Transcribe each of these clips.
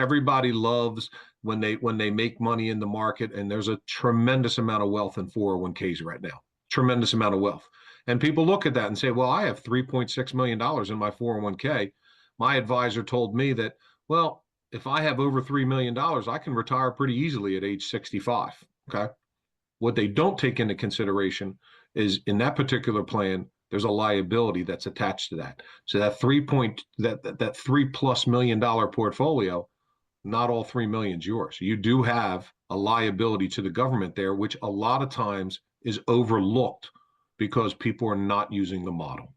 Everybody loves when they make money in the market, and there's a tremendous amount of wealth in 401ks right now. Tremendous amount of wealth. And people look at that and say, well, I have $3.6 million in my 401k. My advisor told me that, well, if I have over $3 million, I can retire pretty easily at age 65. Okay. What they don't take into consideration is in that particular plan, there's a liability that's attached to that. So that that $3+ million portfolio, not all 3 million is yours. You do have a liability to the government there, which a lot of times is overlooked because people are not using the model.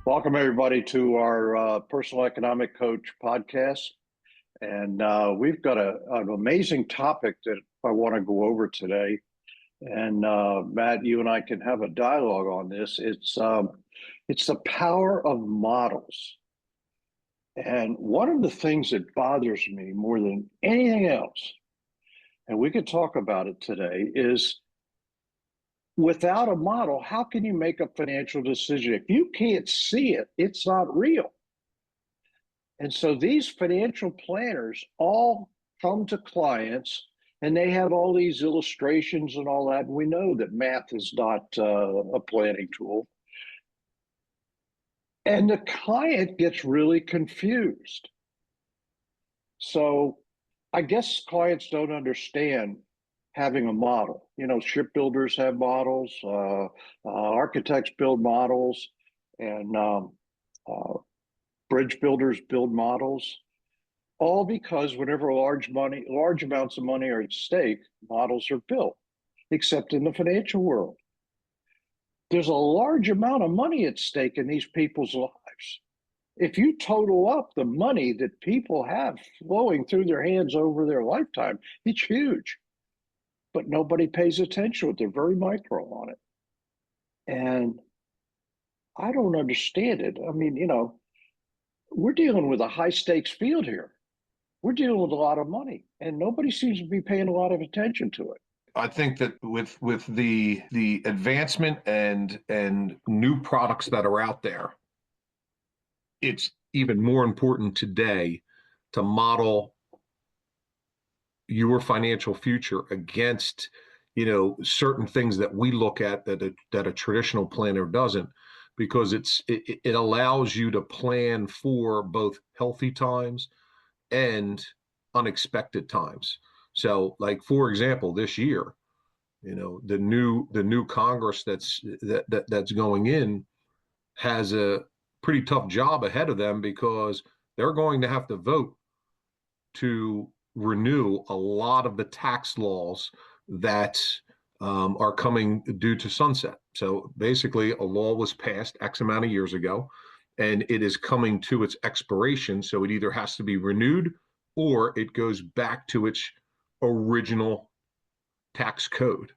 Welcome, everybody, to our Personal Economic Coach podcast. And we've got an amazing topic that I want to go over today. And Matt, you and I can have a dialogue on this. It's the power of models. And one of the things that bothers me more than anything else, and we could talk about it today, is without a model, how can you make a financial decision? If you can't see it, it's not real. And so these financial planners all come to clients and they have all these illustrations and all that. And we know that math is not a planning tool. And the client gets really confused. So I guess clients don't understand having a model. You know, shipbuilders have models, architects build models, and bridge builders build models, all because whenever large amounts of money are at stake, models are built, except in the financial world. There's a large amount of money at stake in these people's lives. If you total up the money that people have flowing through their hands over their lifetime, it's huge. But nobody pays attention. They're very micro on it. And I don't understand it. I mean, you know, we're dealing with a high stakes field here. We're dealing with a lot of money, and nobody seems to be paying a lot of attention to it. I think that with the advancement and new products that are out there, it's even more important today to model your financial future against, you know, certain things that we look at that a traditional planner doesn't, because it allows you to plan for both healthy times and unexpected times. So, like, for example, this year, you know, the new Congress that's going in has a pretty tough job ahead of them, because they're going to have to vote to renew a lot of the tax laws that are coming due to sunset. So basically, a law was passed X amount of years ago, and it is coming to its expiration. So it either has to be renewed or it goes back to its original tax code.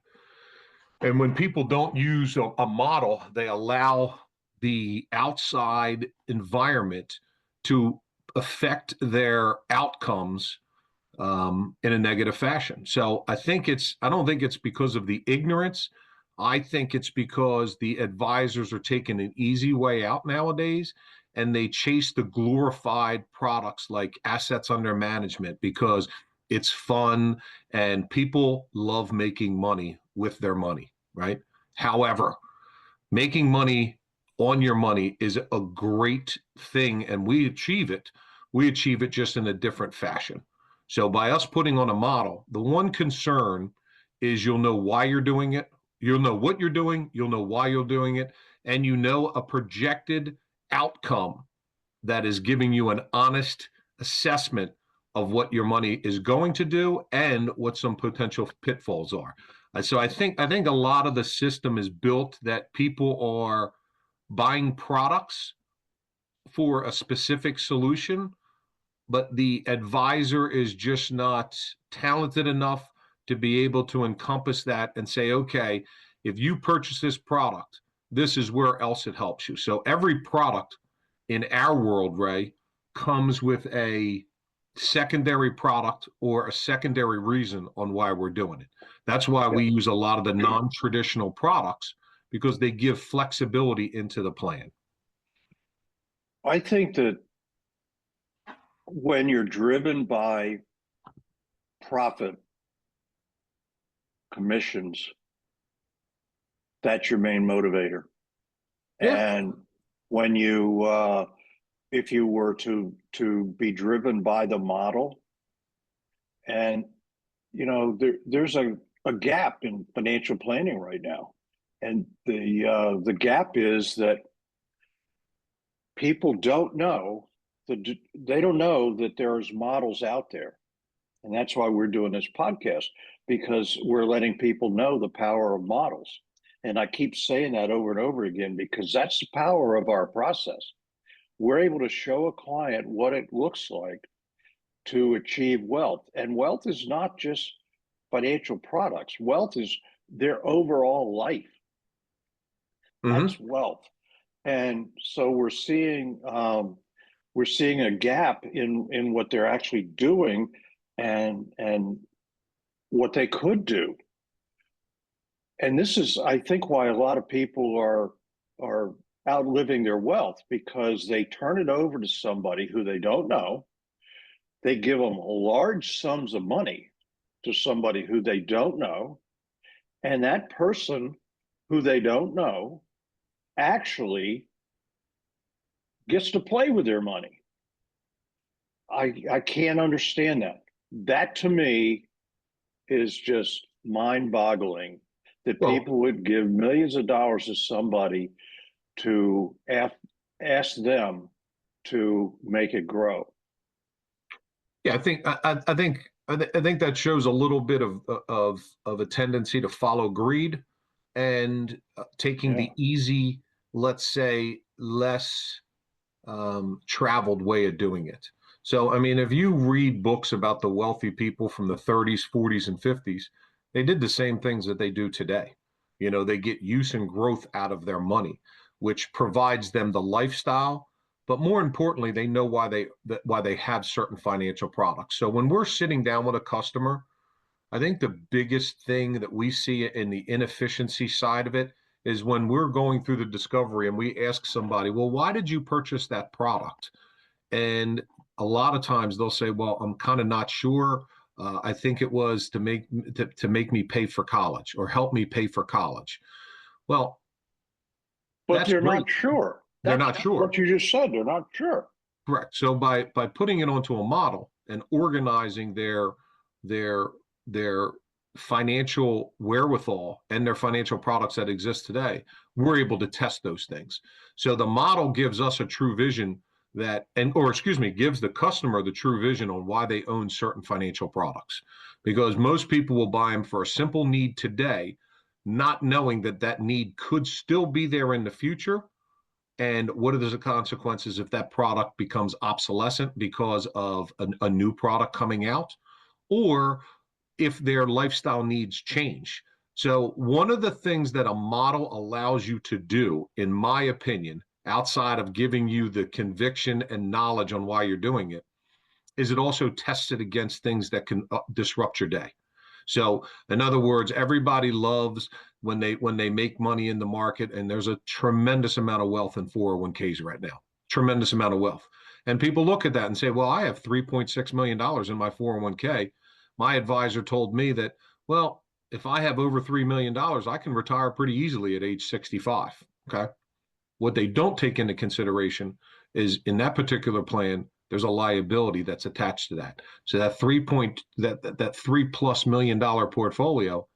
And when people don't use a model, they allow the outside environment to affect their outcomes in a negative fashion. So I don't think it's because of the ignorance. I think it's because the advisors are taking an easy way out nowadays, and they chase the glorified products like assets under management because it's fun and people love making money with their money, right? However, making money on your money is a great thing, and we achieve it just in a different fashion. So by us putting on a model, the one concern is you'll know why you're doing it, you'll know what you're doing, you'll know why you're doing it, and you know a projected outcome that is giving you an honest assessment of what your money is going to do and what some potential pitfalls are. So I think a lot of the system is built that people are buying products for a specific solution, but the advisor is just not talented enough to be able to encompass that and say, okay, if you purchase this product, this is where else it helps you. So every product in our world, Ray, comes with a secondary product or a secondary reason on why we're doing it. That's why we use a lot of the non-traditional products, because they give flexibility into the plan. I think that when you're driven by profit commissions, that's your main motivator. Yeah. And when you, if you were to be driven by the model, and there's a gap in financial planning right now, and the gap is that people don't know they don't know that there's models out there. And that's why we're doing this podcast, because we're letting people know the power of models. And I keep saying that over and over again, because that's the power of our process. We're able to show a client what it looks like to achieve wealth. And wealth is not just financial products, wealth is their overall life. Hmm. That's wealth. And so we're seeing a gap in what they're actually doing, and what they could do. And this is, I think, why a lot of people are outliving their wealth, because they turn it over to somebody who they don't know. They give them large sums of money to somebody who they don't know, and that person who they don't know actually gets to play with their money. I can't understand that. That to me is just mind-boggling, that Well, people would give millions of dollars to somebody to ask them to make it grow. yeah, I think that shows a little bit of a tendency to follow greed and taking Yeah. the easy, let's say, less traveled way of doing it. So, I mean, if you read books about the wealthy people from the 30s, 40s, and 50s, they did the same things that they do today. They get use and growth out of their money, which provides them the lifestyle. But more importantly, they know why they have certain financial products. So when we're sitting down with a customer, I think the biggest thing that we see in the inefficiency side of it is when we're going through the discovery and we ask somebody, well, why did you purchase that product? And a lot of times they'll say, well, I'm kind of not sure. I think it was to make me pay for college or help me pay for college. Well, But that's they're great. not sure. They're That's not sure. what you just said. They're not sure. Correct. So by putting it onto a model and organizing their their financial wherewithal and their financial products that exist today, we're able to test those things. So the model gives us a true vision gives the customer the true vision on why they own certain financial products. Because most people will buy them for a simple need today, not knowing that that need could still be there in the future, and what are the consequences if that product becomes obsolescent because of a new product coming out, or if their lifestyle needs change. So one of the things that a model allows you to do, in my opinion, outside of giving you the conviction and knowledge on why you're doing it, is it also tests it against things that can disrupt your day. So in other words, everybody loves when they make money in the market, and there's a tremendous amount of wealth in 401ks right now. Tremendous amount of wealth. And people look at that and say, well, I have $3.6 million in my 401k. My advisor told me that, well, if I have over $3 million, I can retire pretty easily at age 65. Okay. What they don't take into consideration is in that particular plan, there's a liability that's attached to that. So that 3+ million dollar portfolio,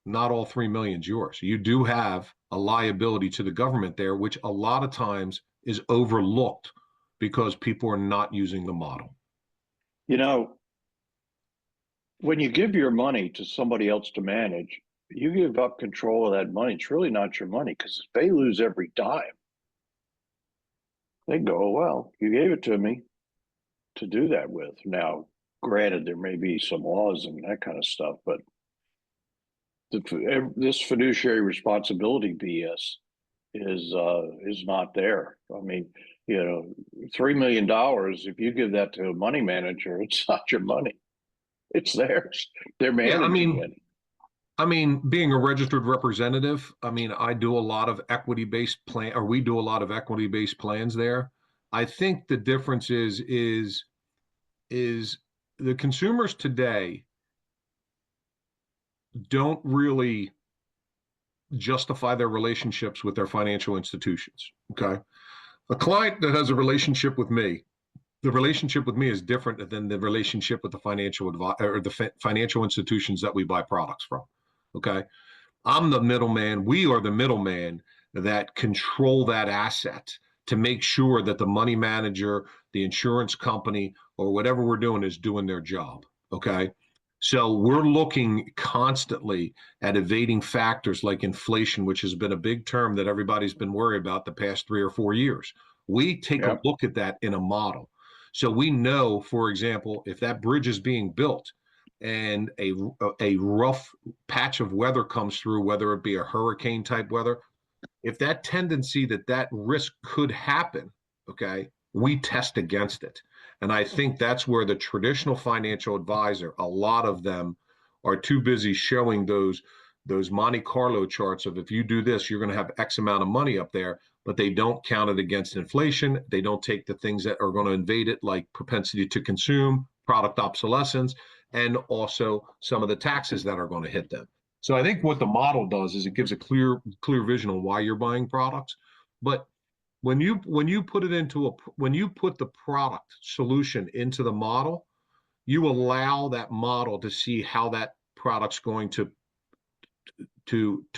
not all 3 million is yours. You do have a liability to the government there, which a lot of times is overlooked because people are not using the model. You know, when you give your money to somebody else to manage, you give up control of that money. It's really not your money, because if they lose every dime, they go, oh, well, you gave it to me to do that with. Now, granted, there may be some laws and that kind of stuff, but this fiduciary responsibility BS is not there. I mean, $3 million. If you give that to a money manager, it's not your money; it's theirs. They're Yeah, managing it. being a registered representative, I mean, I do a lot of equity based plan, or we do a lot of equity based plans there. I think the difference is the consumers today don't really justify their relationships with their financial institutions. Okay. A client that has a relationship with me, the relationship with me is different than the relationship with the financial advisor or the financial institutions that we buy products from. Okay. I'm the middleman. We are the middleman that control that asset to make sure that the money manager, the insurance company, or whatever we're doing is doing their job. Okay. So we're looking constantly at evading factors like inflation, which has been a big term that everybody's been worried about the past 3 or 4 years. We take a Yep. look at that in a model. So we know, for example, if that bridge is being built and a rough patch of weather comes through, whether it be a hurricane type weather, if that tendency that risk could happen, okay, we test against it. And I think that's where the traditional financial advisor, a lot of them are too busy showing those Monte Carlo charts of if you do this, you're going to have X amount of money up there, but they don't count it against inflation. They don't take the things that are going to invade it, like propensity to consume, product obsolescence, and also some of the taxes that are going to hit them. So I think what the model does is it gives a clear vision on why you're buying products. But when you put it into when you put the product solution into the model, you allow that model to see how that product's going to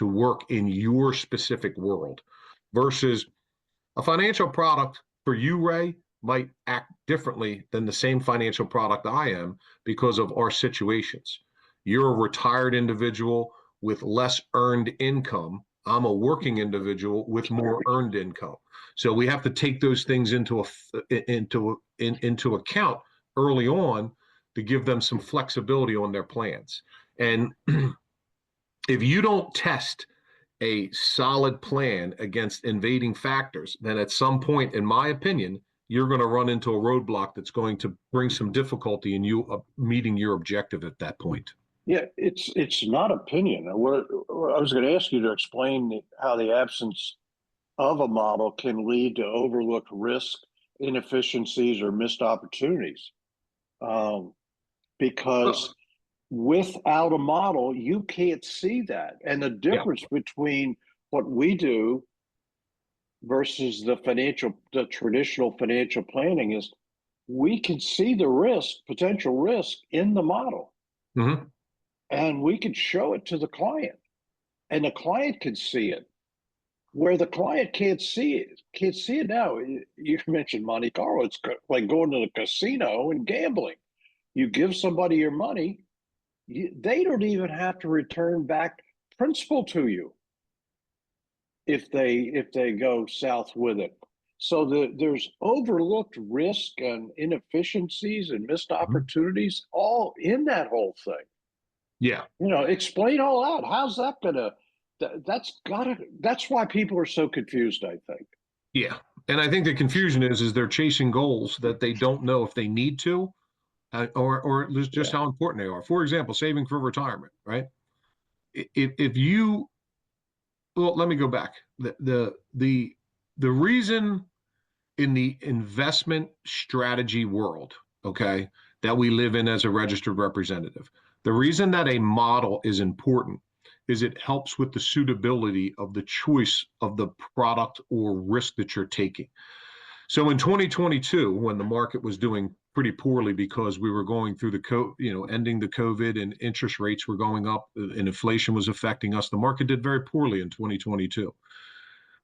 work in your specific world versus a financial product for you, Ray, might act differently than the same financial product I am because of our situations. You're a retired individual with less earned income. I'm a working individual with more earned income. So we have to take those things into account early on to give them some flexibility on their plans. And if you don't test a solid plan against invading factors, then at some point, in my opinion, you're going to run into a roadblock that's going to bring some difficulty in you meeting your objective at that point. Yeah, it's not opinion. What I was going to ask you to explain how the absence of a model can lead to overlooked risk, inefficiencies, or missed opportunities. Um, because without a model, you can't see that. And the Yeah. difference between what we do versus the traditional financial planning is we can see the risk, potential risk in the model, Mm-hmm. and we can show it to the client, and the client can see it. Where the client can't see it now. You mentioned Monte Carlo. It's like going to the casino and gambling. You give somebody your money, they don't even have to return back principal to you if they go south with it. So there's overlooked risk and inefficiencies and missed Mm-hmm. opportunities all in that whole thing. Yeah. Explain all that. How's that gonna? That's why people are so confused, I think. Yeah. And I think the confusion is they're chasing goals that they don't know if they need to, or just Yeah. how important they are. For example, saving for retirement, right? If you, well, let me go back. The reason in the investment strategy world, okay, that we live in as a registered representative, the reason that a model is important is it helps with the suitability of the choice of the product or risk that you're taking. So in 2022, when the market was doing pretty poorly because we were going through ending the COVID and interest rates were going up and inflation was affecting us, the market did very poorly in 2022.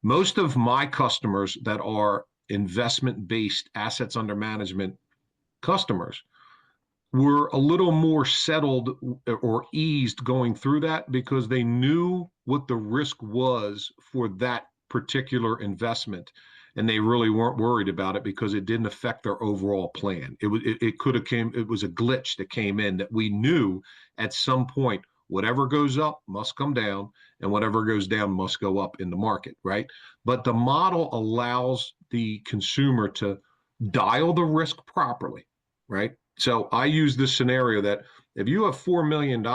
Most of my customers that are investment based assets under management customers were a little more settled or eased going through that because they knew what the risk was for that particular investment, and they really weren't worried about it because it didn't affect their overall plan. It could have came it was a glitch that came in that we knew at some point whatever goes up must come down and whatever goes down must go up in the market, right? But the model allows the consumer to dial the risk properly, right? So I use this scenario that if you have $4 million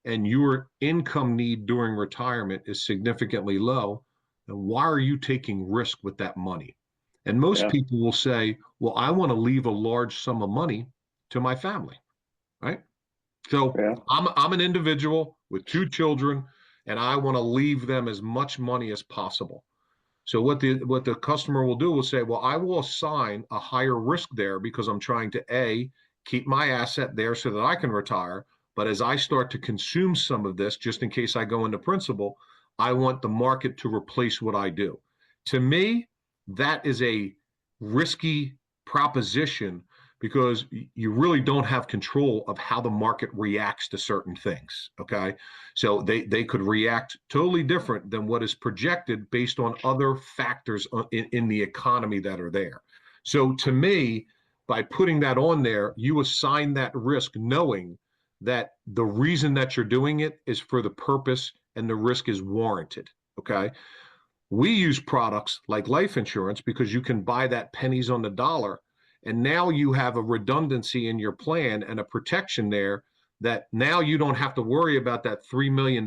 and your income need during retirement is significantly low, then why are you taking risk with that money? And most Yeah. people will say, well, I want to leave a large sum of money to my family, right? So Yeah. I'm an individual with 2 children, and I want to leave them as much money as possible. So what the customer will do will say, well, I will assign a higher risk there because I'm trying to keep my asset there so that I can retire. But as I start to consume some of this, just in case I go into principal, I want the market to replace what I do. To me, that is a risky proposition because you really don't have control of how the market reacts to certain things. Okay. So they could react totally different than what is projected based on other factors in the economy that are there. So to me, by putting that on there, you assign that risk knowing that the reason that you're doing it is for the purpose and the risk is warranted. Okay. We use products like life insurance because you can buy that pennies on the dollar. And now you have a redundancy in your plan and a protection there that now you don't have to worry about that $3 million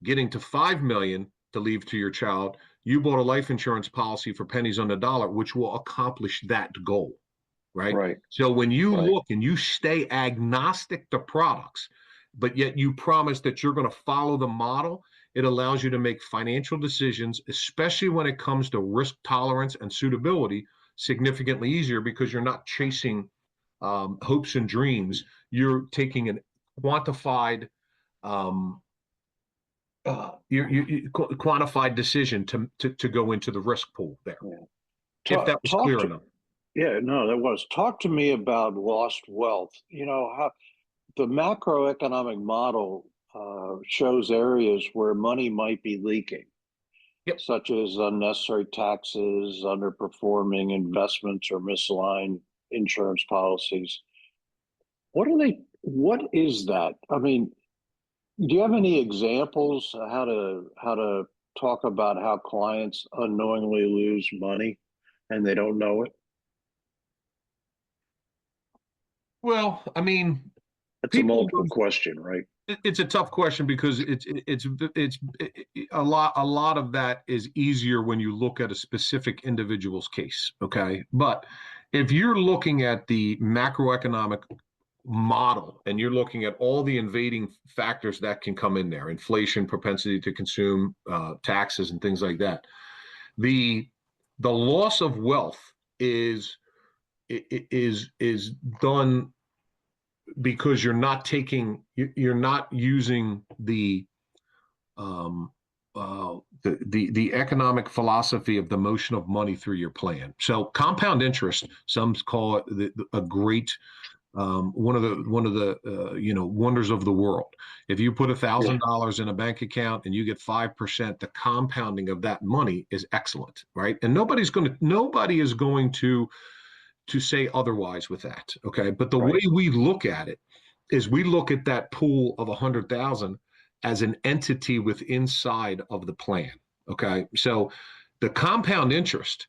getting to 5 million to leave to your child. You bought a life insurance policy for pennies on the dollar, which will accomplish that goal, right? Right. So when you Right. look and you stay agnostic to products, but yet you promise that you're going to follow the model, it allows you to make financial decisions, especially when it comes to risk tolerance and suitability, significantly easier because you're not chasing hopes and dreams. You're taking a quantified, um, quantified decision to go into the risk pool there. Yeah. If that was Talk clear to enough. Yeah, no, that was. Talk to me about lost wealth. How the macroeconomic model shows areas where money might be leaking, Yep. such as unnecessary taxes, underperforming investments, or misaligned insurance policies. What is that? I mean, do you have any examples of how to talk about how clients unknowingly lose money and they don't know it? Well, I mean, It's a people multiple question, right? it's a tough question because it's a lot of that is easier when you look at a specific individual's case. Okay, but if you're looking at the macroeconomic model and you're looking at all the invading factors that can come in there, inflation, propensity to consume, taxes and things like that, the the loss of wealth is is done because you're not using um, the economic philosophy of the motion of money through your plan. So compound interest, some call it a great, one of the wonders of the world. If you put Yeah, $1,000 in a bank account and you get 5%, the compounding of that money is excellent, right? And nobody is going to say otherwise with that. Okay. But the way right. we look at it is we look at that pool of 100,000 as an entity with inside of the plan. Okay. So the compound interest,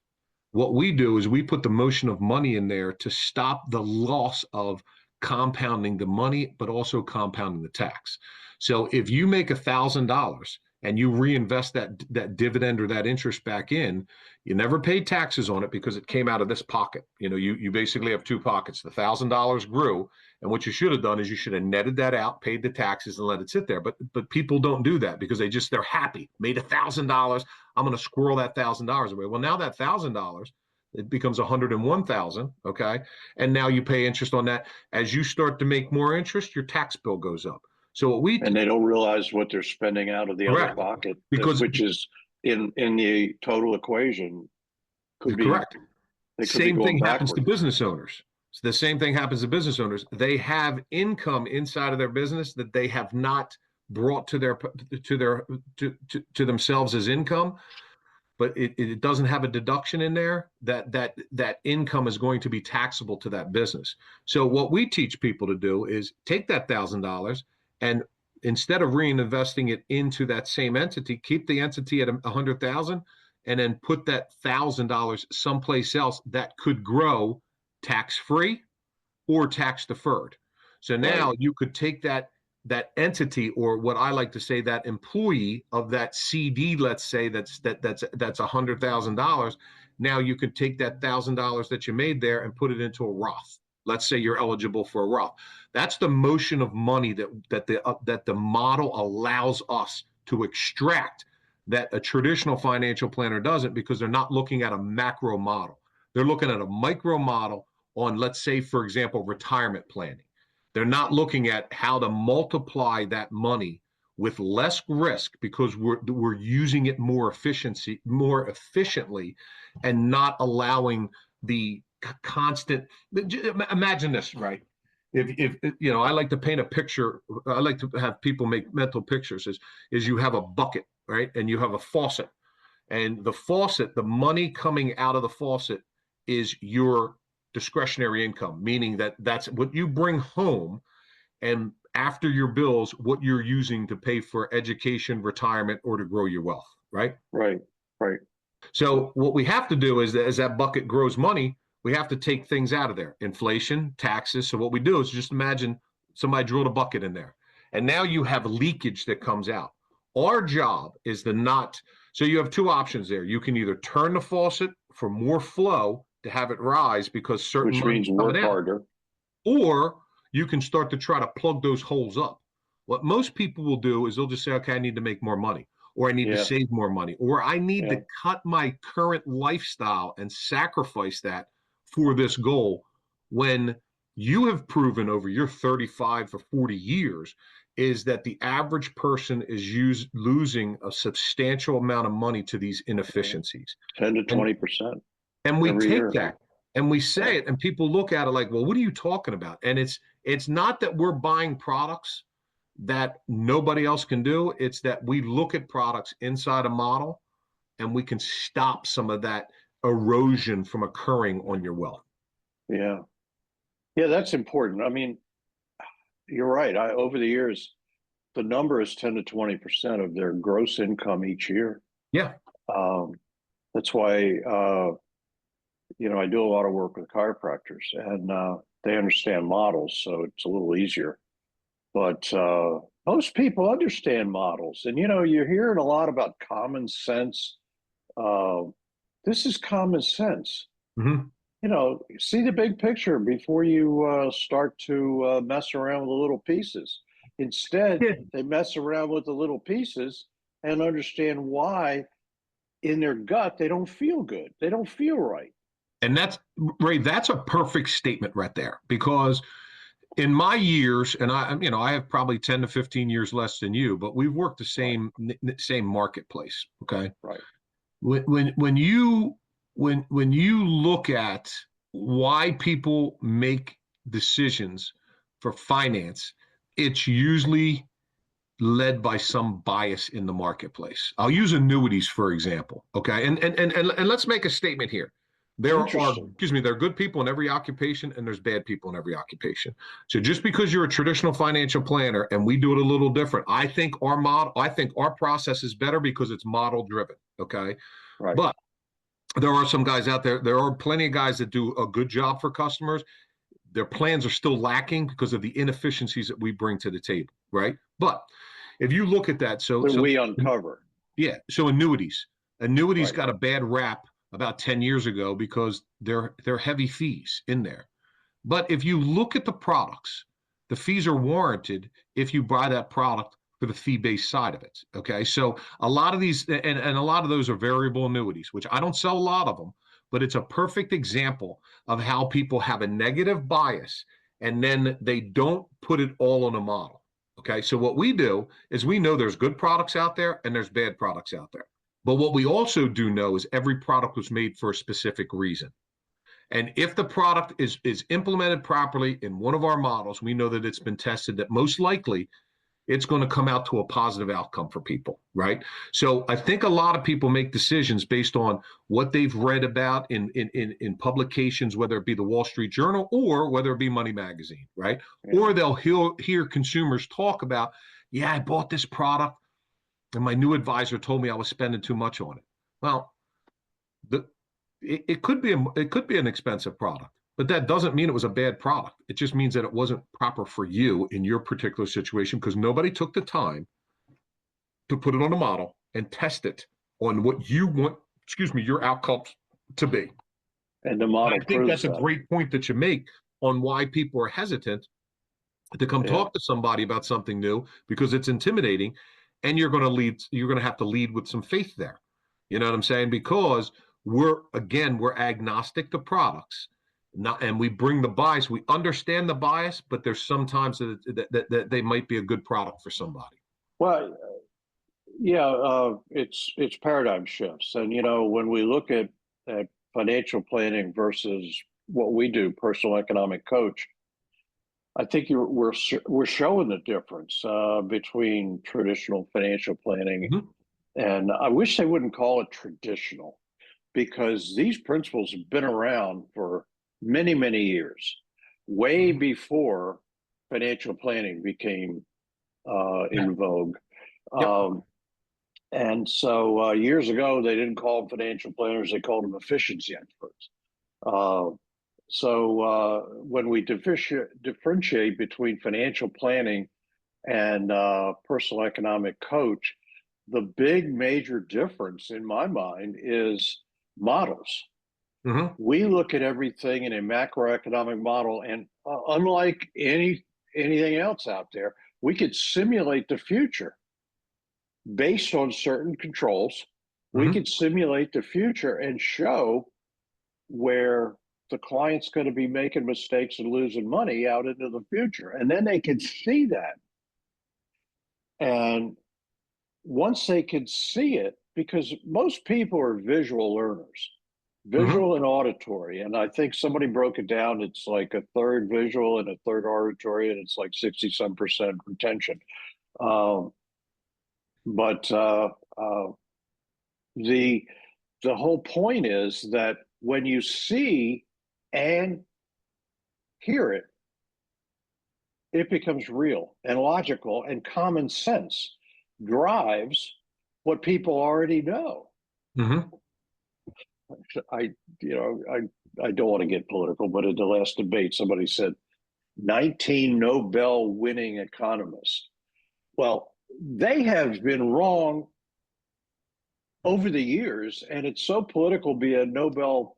what we do is we put the motion of money in there to stop the loss of compounding the money, but also compounding the tax. So if you make $1,000 and you reinvest that dividend or that interest back in, you never paid taxes on it because it came out of this pocket. You basically have two pockets. The $1,000 grew, and what you should have done is you should have netted that out, paid the taxes, and let it sit there. But people don't do that because they're happy, made $1,000. I'm going to squirrel that $1,000 away. Well, now that $1,000 it becomes 101,000. Okay. And now you pay interest on that. As you start to make more interest, your tax bill goes up. So what we And they don't realize what they're spending out of the other correct pocket, because which is in the total equation could be correct. they could be Same going thing happens to backwards. business owners. So the same thing happens to business owners. They have income inside of their business that they have not brought to themselves as income, but it doesn't have a deduction in there that income is going to be taxable to that business. So what we teach people to do is take that $1,000 and instead of reinvesting it into that same entity, keep the entity at 100,000 and then put that $1,000 someplace else that could grow tax free or tax deferred. So Right. now you could take that entity, or what I like to say, that employee of that CD, let's say that's $100,000. Now you can take that $1,000 that you made there and put it into a Roth. Let's say you're eligible for a Roth. That's the motion of money that the model allows us to extract that a traditional financial planner doesn't, because they're not looking at a macro model. They're looking at a micro model on, let's say, for example, retirement planning. They're not looking at how to multiply that money with less risk, because we're using it more efficiently, and not allowing the constant. Imagine this, right? If you know, I like to paint a picture. I like to have people make mental pictures. Is you have a bucket, right, and you have a faucet, and the faucet, the money coming out of the faucet is your discretionary income, meaning that that's what you bring home, and after your bills, what you're using to pay for education, retirement, or to grow your wealth, right? Right, right. So what we have to do is that as that bucket grows money, we have to take things out of there. Inflation, taxes. So what we do is just imagine somebody drilled a bucket in there, and now you have leakage that comes out. Our job is to not, so you have two options there. You can either turn the faucet for more flow to have it rise because certain Which money's means work coming out, harder. or you can start to try to plug those holes up. What most people will do is they'll just say, okay, I need to make more money, or I need to Yeah, save more money, or I need yeah, to cut my current lifestyle and sacrifice that for this goal. When you have proven over your 35 or 40 years is that the average person is losing a substantial amount of money to these yeah. inefficiencies. 10 to And 20% and we every take year. that and we Yeah, say it, and people look at it like, well, what are you talking about? And it's not that we're buying products that nobody else can do. It's that we look at products inside a model, and we can stop some of that erosion from occurring on your wealth. yeah, yeah. That's important. I mean, you're right. Over the years, the number is 10 to 20% of their gross income each year. Yeah. Um, that's why I do a lot of work with chiropractors, and they understand models, so it's a little easier. But most people understand models, and you're hearing a lot about common sense. Uh, this is common sense. Mm-hmm. See the big picture before you start to mess around with the little pieces. Instead, Yeah. they mess around with the little pieces and understand why in their gut they don't feel good. They don't feel right. And that's, Ray, that's a perfect statement right there, because in my years, and I have probably 10 to 15 years less than you, but we've worked the Right, same marketplace. Okay. right. When you look at why people make decisions for finance, it's usually led by some bias in the marketplace. I'll use annuities for example. Okay, and let's make a statement here. Interesting. There are good people in every occupation, and there's bad people in every occupation. So just because you're a traditional financial planner and we do it a little different, I think our process is better because it's model driven. Okay, Right. but there are some guys out there. There are plenty of guys that do a good job for customers. Their plans are still lacking because of the inefficiencies that we bring to the table, right? But if you look at that, That we uncover. yeah, so annuities Right. got a bad rap about 10 years ago because they're heavy fees in there. But if you look at the products, the fees are warranted if you buy that product for the fee-based side of it. Okay. So a lot of these, and a lot of those are variable annuities, which I don't sell a lot of them, but it's a perfect example of how people have a negative bias and then they don't put it all on a model. Okay. So what we do is we know there's good products out there and there's bad products out there. But what we also do know is every product was made for a specific reason. And if the product is implemented properly in one of our models, we know that it's been tested, that most likely it's going to come out to a positive outcome for people, right? So I think a lot of people make decisions based on what they've read about in publications, whether it be the Wall Street Journal or whether it be Money Magazine, right? Yeah. Or they'll hear consumers talk about, yeah, I bought this product and my new advisor told me I was spending too much on it. Well, the it could be an expensive product, but that doesn't mean it was a bad product. It just means that it wasn't proper for you in your particular situation because nobody took the time to put it on a model and test it on what you want, your outcomes to be. And the model I think proves that's a that. great point that you make on why people are hesitant to come Yeah. talk to somebody about something new, because it's intimidating, and you're going to have to lead with some faith there. You know what I'm saying? Because we're agnostic to products, not, and we bring the bias. We understand the bias, but there's sometimes that they might be a good product for somebody. Well, yeah, it's paradigm shifts, and when we look at financial planning versus what we do, personal economic coach, I think we're showing the difference between traditional financial planning, Mm-hmm. and I wish they wouldn't call it traditional, because these principles have been around for many, many years, way Mm-hmm. before financial planning became Yeah. in vogue. Yep. Um, and so years ago, they didn't call them financial planners; they called them efficiency experts. Uh, so when we differentiate between financial planning and personal economic coach, the big major difference in my mind is models. Mm-hmm. We look at everything in a macroeconomic model, and unlike anything else out there, we could simulate the future based on certain controls. We Mm-hmm. could simulate the future and show where the client's going to be making mistakes and losing money out into the future. And then they can see that. And once they can see it, because most people are visual learners, Mm-hmm. visual and auditory. And I think somebody broke it down. It's like a third visual and a third auditory, and it's like 60 some percent retention. Um, but the the whole point is that when you see and hear it, it becomes real and logical, and common sense drives what people already know. Mm-hmm. I, you know, I don't want to get political, but in the last debate, somebody said 19 Nobel winning economists. Well, they have been wrong over the years, and it's so political to be a Nobel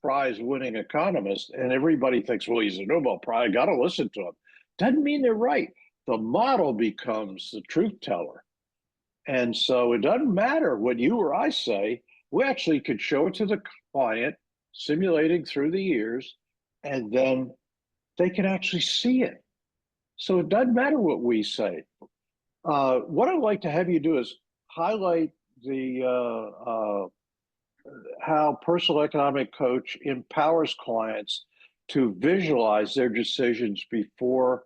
Prize winning economist, and everybody thinks, well, he's a Nobel Prize, I got to listen to him. Doesn't mean they're right. The model becomes the truth teller. And so it doesn't matter what you or I say, we actually could show it to the client, simulating through the years, and then they can actually see it. So it doesn't matter what we say. What I'd like to have you do is highlight the how personal economic coach empowers clients to visualize their decisions before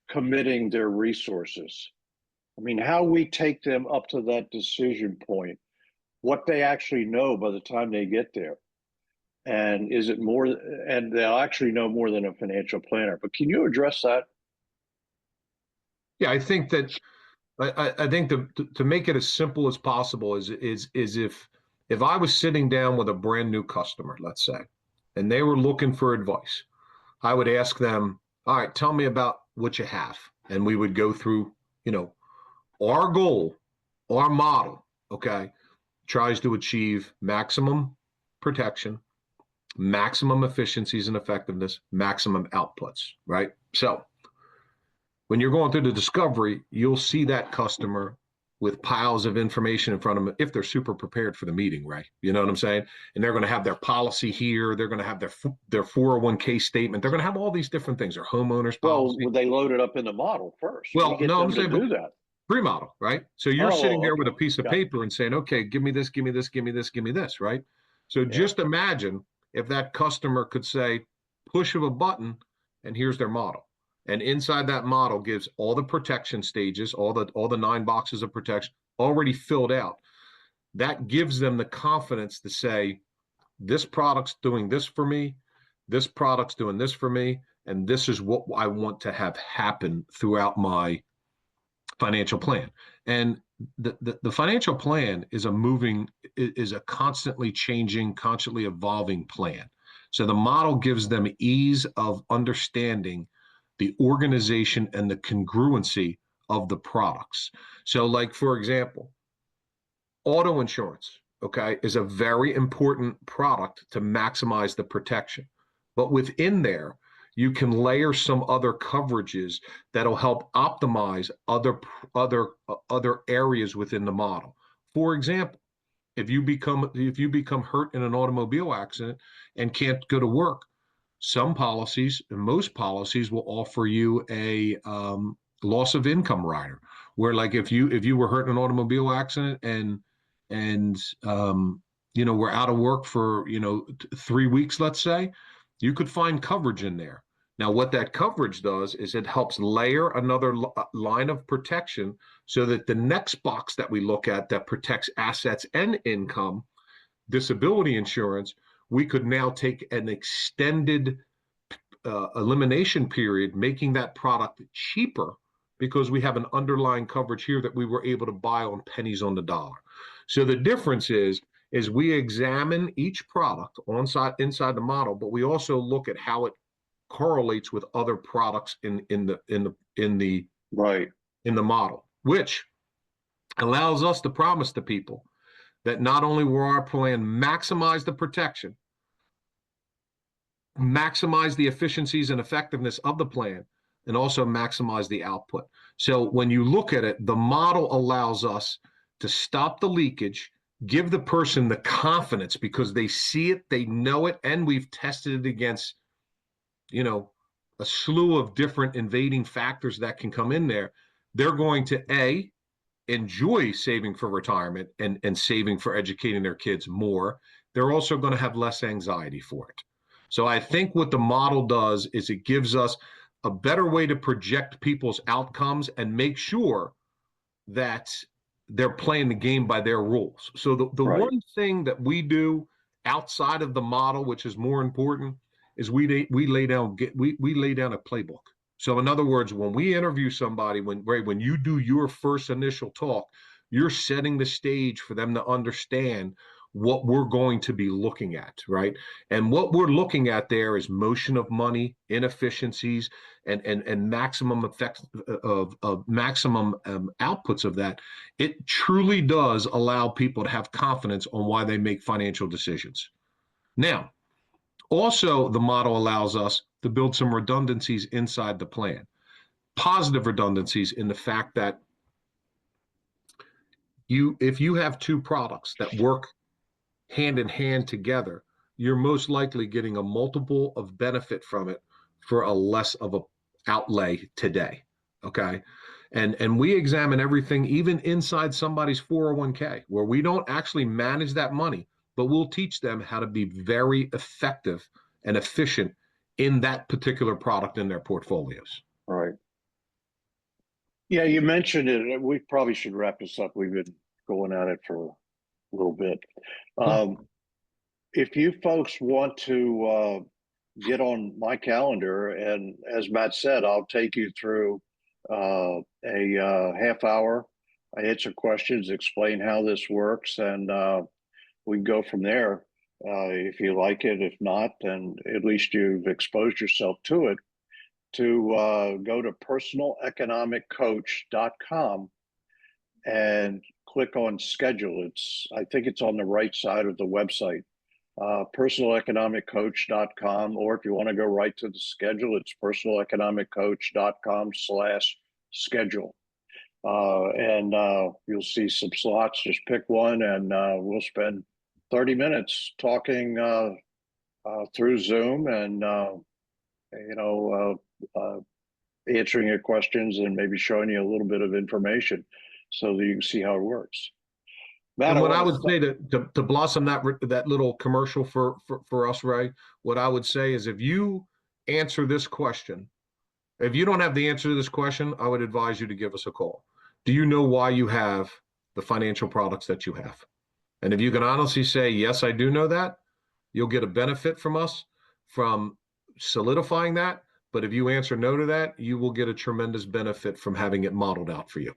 committing their resources. I mean, how we take them up to that decision point, what they actually know by the time they get there. And is it more, and they'll actually know more than a financial planner. But can you address that? Yeah, I think that I think to make it as simple as possible is if I was sitting down with a brand new customer, let's say, and they were looking for advice, I would ask them, all right, tell me about what you have. And we would go through, you know, our goal, our model, okay, tries to achieve maximum protection, maximum efficiencies and effectiveness, maximum outputs, right? So when you're going through the discovery, you'll see that customer with piles of information in front of them if they're super prepared for the meeting, right? You know what I'm saying? And they're going to have their policy here. They're going to have their 401k statement. They're going to have all these different things, their homeowners Well, policy. they load it up in the model first. We Well, get no, I'm them to saying do that. pre-model, right? So you're sitting Oh, there with a okay. piece of Got it. paper and saying, okay, give me this, give me this, give me this, give me this, right? So Yeah. just imagine if that customer could say, push of a button, and here's their model. And inside that model gives all the protection stages, all the 9 boxes of protection already filled out. That gives them the confidence to say, this product's doing this for me, this product's doing this for me, and this is what I want to have happen throughout my financial plan. And the financial plan is a constantly changing, constantly evolving plan. So the model gives them ease of understanding the organization and the congruency of the products. So, like, for example, auto insurance. okay, is a very important product to maximize the protection. But within there, you can layer some other coverages that'll help optimize other areas within the model. For example, if you become hurt in an automobile accident and can't go to work, some policies and most policies will offer you a loss of income rider, where like if you were hurt in an automobile accident and we're out of work for 3 weeks, let's say, you could find coverage in there. Now, what that coverage does is it helps layer another line of protection so that the next box that we look at that protects assets and income, disability insurance, we could now take an extended elimination period, making that product cheaper because we have an underlying coverage here that we were able to buy on pennies on the dollar. So the difference is we examine each product inside the model, but we also look at how it correlates with other products in the Right. model, which allows us to promise to people that not only will our plan maximize the protection, maximize the efficiencies and effectiveness of the plan, and also maximize the output. So when you look at it, the model allows us to stop the leakage, give the person the confidence because they see it, they know it, and we've tested it against, a slew of different invading factors that can come in there. They're going to enjoy saving for retirement and saving for educating their kids more. They're also going to have less anxiety for it. So I think what the model does is it gives us a better way to project people's outcomes and make sure that they're playing the game by their rules. So the Right. one thing that we do outside of the model, which is more important, is we lay down a playbook. So in other words, when we interview somebody, when you do your first initial talk, you're setting the stage for them to understand what we're going to be looking at, right? And what we're looking at there is motion of money, inefficiencies, and maximum effects of maximum outputs of that. It truly does allow people to have confidence on why they make financial decisions. Now, also, the model allows us to build some redundancies inside the plan. Positive redundancies in the fact that if you have two products that work hand in hand together, you're most likely getting a multiple of benefit from it for a less of a outlay today. Okay. And we examine everything, even inside somebody's 401k, where we don't actually manage that money, but we'll teach them how to be very effective and efficient in that particular product in their portfolios. Right. Yeah, you mentioned it. We probably should wrap this up. We've been going at it for a little bit. If you folks want to get on my calendar, and as Matt said, I'll take you through a half hour. I answer questions, explain how this works, and we can go from there. If you like it, if not, then at least you've exposed yourself to it. To go to personaleconomiccoach.com and click on schedule. I think it's on the right side of the website, personaleconomiccoach.com, or if you want to go right to the schedule, it's personaleconomiccoach.com/schedule. And you'll see some slots. Just pick one, and we'll spend 30 minutes talking through Zoom and answering your questions and maybe showing you a little bit of information so that you can see how it works. Matt, and what I would say to blossom that little commercial for us, Ray, what I would say is if you answer this question, if you don't have the answer to this question, I would advise you to give us a call. Do you know why you have the financial products that you have? And if you can honestly say, yes, I do know that, you'll get a benefit from us from solidifying that. But if you answer no to that, you will get a tremendous benefit from having it modeled out for you.